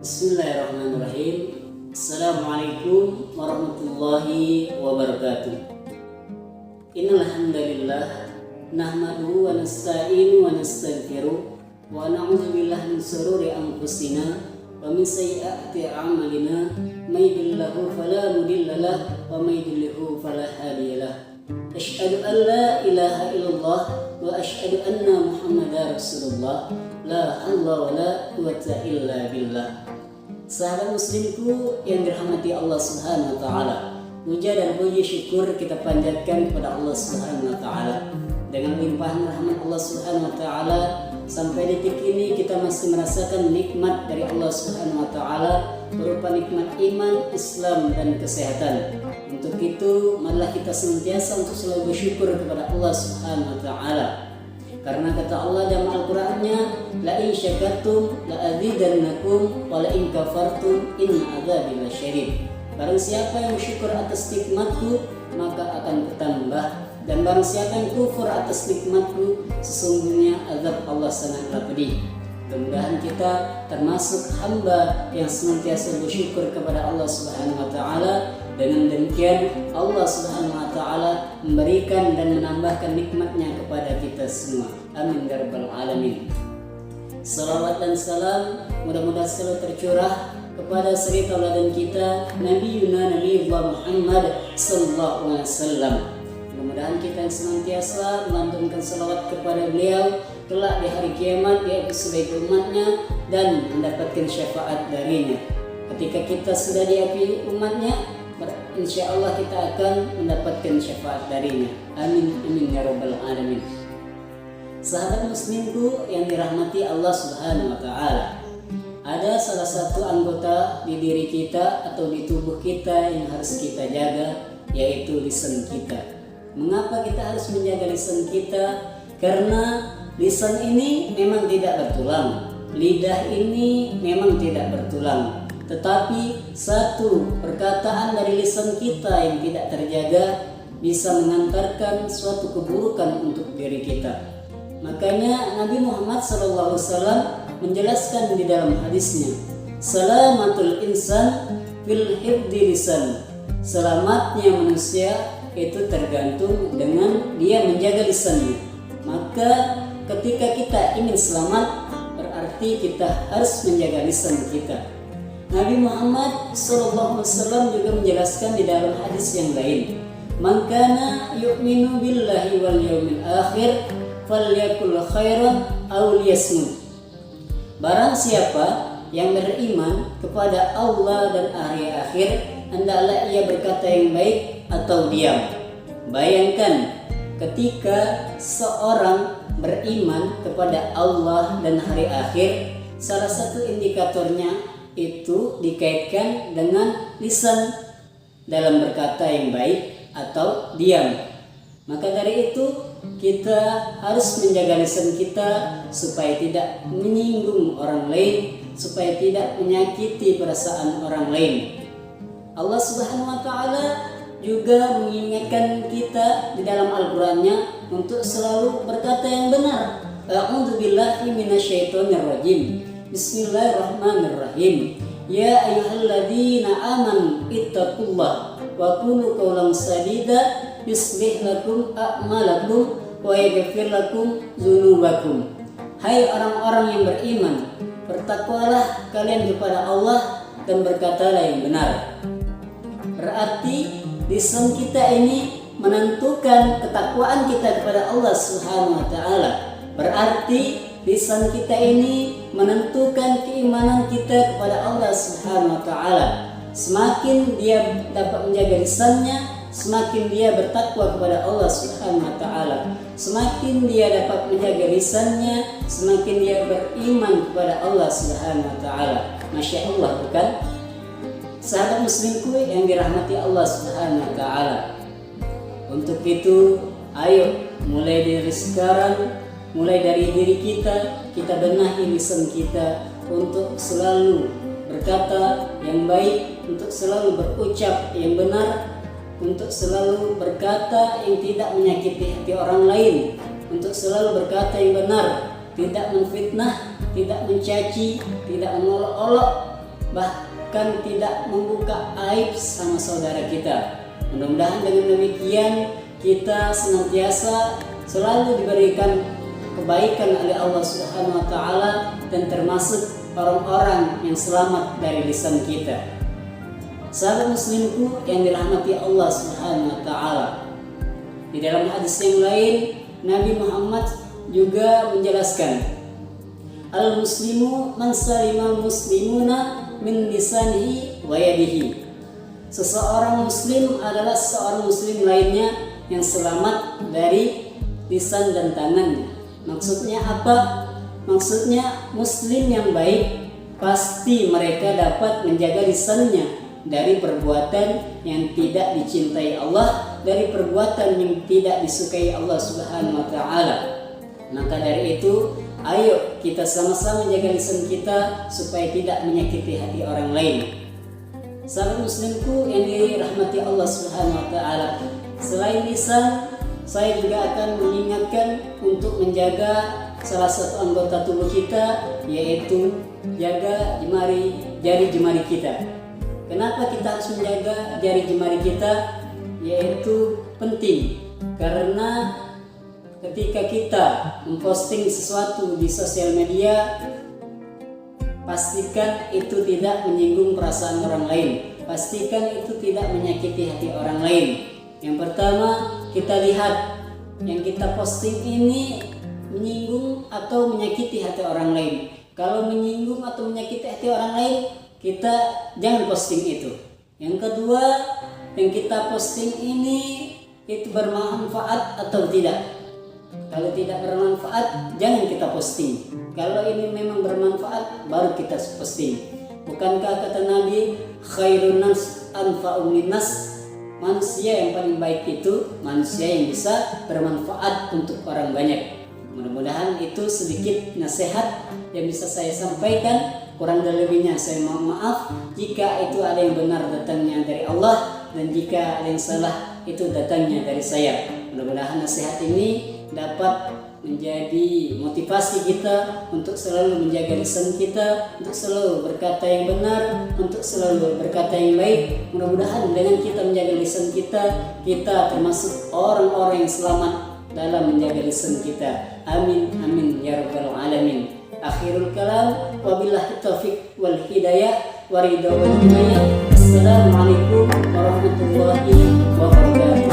Bismillahirrahmanirrahim. Assalamualaikum warahmatullahi wabarakatuh. Innal hamdalillah nahmaduhu wa nasta'inu wa nastaghfiruh wa na'udzu billahi min shururi anfusina wa min sayyiati a'malina may yahdihillahu fala mudilla lahu wa may yudlil fala hadiya lahu. Asyhadu an la ilaha illallah wa asyhadu anna Muhammadar Rasulullah. La haula wa la quwwata illa billah. Sahabat muslimku yang dirahmati Allah Subhanahu wa taala, puja dan puji syukur kita panjatkan kepada Allah Subhanahu wa taala. Dengan limpahan rahmat Allah Subhanahu wa taala, sampai detik ini kita masih merasakan nikmat dari Allah Subhanahu wa taala berupa nikmat iman, Islam dan kesehatan. Untuk itu, marilah kita senantiasa untuk selalu bersyukur kepada Allah Subhanahu wa taala. Karena kata Allah dalam Al-Qur'annya, la in syakartum la azidannakum wa la in kafartum inna adzabi lasyadid. Barang siapa yang bersyukur atas nikmatku, maka akan bertambah, dan barang siapa yang kufur atas nikmatku, sesungguhnya azab Allah sangatlah pedih. Mudah-mudahan kita termasuk hamba yang senantiasa bersyukur kepada Allah Subhanahu wa taala. Dengan demikian Allah Subhanahu wa taala memberikan dan menambahkan nikmatnya kepada kita semua. Amin ya rabbal alamin. Salawat dan salam mudah-mudahan selalu tercurah kepada suri tauladan kita Nabi Muhammad sallallahu alaihi wasallam. Mudah-mudahan kita yang senantiasa melantunkan salawat kepada beliau kelak di hari kiamat, yaitu sebagai umatnya, dan mendapatkan syafaat darinya. Ketika kita sudah diakui umatnya, insya Allah kita akan mendapatkan syafaat darinya. Amin amin ya rabbal alamin. Sahabat muslimku yang dirahmati Allah Subhanahu wa taala, ada salah satu anggota di diri kita atau di tubuh kita yang harus kita jaga, yaitu lisan kita. Mengapa kita harus menjaga lisan kita? Karena lisan ini memang tidak bertulang, lidah ini memang tidak bertulang. Tetapi satu perkataan dari lisan kita yang tidak terjaga bisa mengantarkan suatu keburukan untuk diri kita. Makanya Nabi Muhammad SAW menjelaskan di dalam hadisnya, salamatul insan fil hifdi lisan. Selamatnya manusia itu tergantung dengan dia menjaga lisannya. Maka ketika kita ingin selamat, berarti kita harus menjaga lisan kita. Nabi Muhammad SAW juga menjelaskan di dalam hadis yang lain, man kana yu'minu billahi wal yawmil akhir falyakul khairan aw liyasmut. Barang siapa yang beriman kepada Allah dan hari akhir, hendaklah ia berkata yang baik atau diam. Bayangkan ketika seorang beriman kepada Allah dan hari akhir, salah satu indikatornya itu dikaitkan dengan lisan dalam berkata yang baik atau diam. Maka dari itu kita harus menjaga lisan kita supaya tidak menyinggung orang lain, supaya tidak menyakiti perasaan orang lain. Allah Subhanahu wa taala juga mengingatkan kita di dalam Al-Qur'annya untuk selalu berkata yang benar. A'udzubillahi minasyaitonirrajim. Bismillahirrahmanirrahim. Ya ayyuhalladzina amanu ittaqullah wa qulu qawlan sadida yuslih lakum a'malakum wa yaghfir lakum dzunubakum. Hai orang-orang yang beriman, bertakwalah kalian kepada Allah dan berkatalah yang benar. Berarti lisan kita ini menentukan ketakwaan kita kepada Allah Subhanahu wa taala. Berarti lisan kita ini menentukan keimanan kita kepada Allah Subhanahu wa taala. Semakin dia dapat menjaga lisannya, semakin dia bertakwa kepada Allah Subhanahu wa taala. Semakin dia dapat menjaga lisannya, semakin dia beriman kepada Allah Subhanahu wa taala. Masya Allah, bukan? Sahabat muslimku yang dirahmati Allah Subhanahu wa taala. Untuk itu, ayo mulai dari sekarang, mulai dari diri kita benahi lisan kita untuk selalu berkata yang baik, untuk selalu berucap yang benar, untuk selalu berkata yang tidak menyakiti hati orang lain, untuk selalu berkata yang benar, tidak menfitnah, tidak mencaci, tidak mengolok-olok, bahkan tidak membuka aib sama saudara kita. Mudah-mudahan dengan demikian kita senantiasa selalu diberikan kebaikan oleh Allah Subhanahu wa taala dan termasuk orang-orang yang selamat dari lisan kita. Sahabat muslimku yang dirahmati Allah Subhanahu wa taala. Di dalam hadis yang lain Nabi Muhammad juga menjelaskan, al-muslimu man salima muslimuna min lisanihi wa yadihi. Seseorang muslim adalah seorang muslim lainnya yang selamat dari lisan dan tangannya. Maksudnya apa? Maksudnya muslim yang baik pasti mereka dapat menjaga lisannya dari perbuatan yang tidak dicintai Allah, dari perbuatan yang tidak disukai Allah Subhanahu wa taala. Maka dari itu, ayo kita sama-sama jaga lisan kita supaya tidak menyakiti hati orang lain. Sahabat muslimku yang dirahmati Allah Subhanahu wa taala, selain lisan, saya juga akan mengingatkan untuk menjaga salah satu anggota tubuh kita, yaitu jaga jari jemari kita. Kenapa kita harus menjaga jari jemari kita? Yaitu penting karena ketika kita memposting sesuatu di sosial media, pastikan itu tidak menyinggung perasaan orang lain. Pastikan itu tidak menyakiti hati orang lain. Yang pertama, kita lihat yang kita posting ini menyinggung atau menyakiti hati orang lain. Kalau menyinggung atau menyakiti hati orang lain, kita jangan posting itu. Yang kedua, yang kita posting ini itu bermanfaat atau tidak. Kalau tidak bermanfaat, jangan kita posting. Kalau ini memang bermanfaat, baru kita posting. Bukankah kata Nabi, khairun nas anfa'un linnas? Manusia yang paling baik itu manusia yang bisa bermanfaat untuk orang banyak. Mudah-mudahan itu sedikit nasihat yang bisa saya sampaikan. Kurang dan lebihnya saya mohon maaf jika itu ada yang benar datangnya dari Allah dan jika ada yang salah itu datangnya dari saya. Mudah-mudahan nasihat ini dapat menjadi motivasi kita untuk selalu menjaga lisan kita, untuk selalu berkata yang benar, untuk selalu berkata yang baik. Mudah-mudahan dengan kita menjaga lisan kita, kita termasuk orang-orang yang selamat dalam menjaga lisan kita. Amin amin ya rabbal alamin. Akhirul kalam, wabillahi taufiq wal hidayah wa ridha wal inayah. Assalamualaikum warahmatullahi wabarakatuh.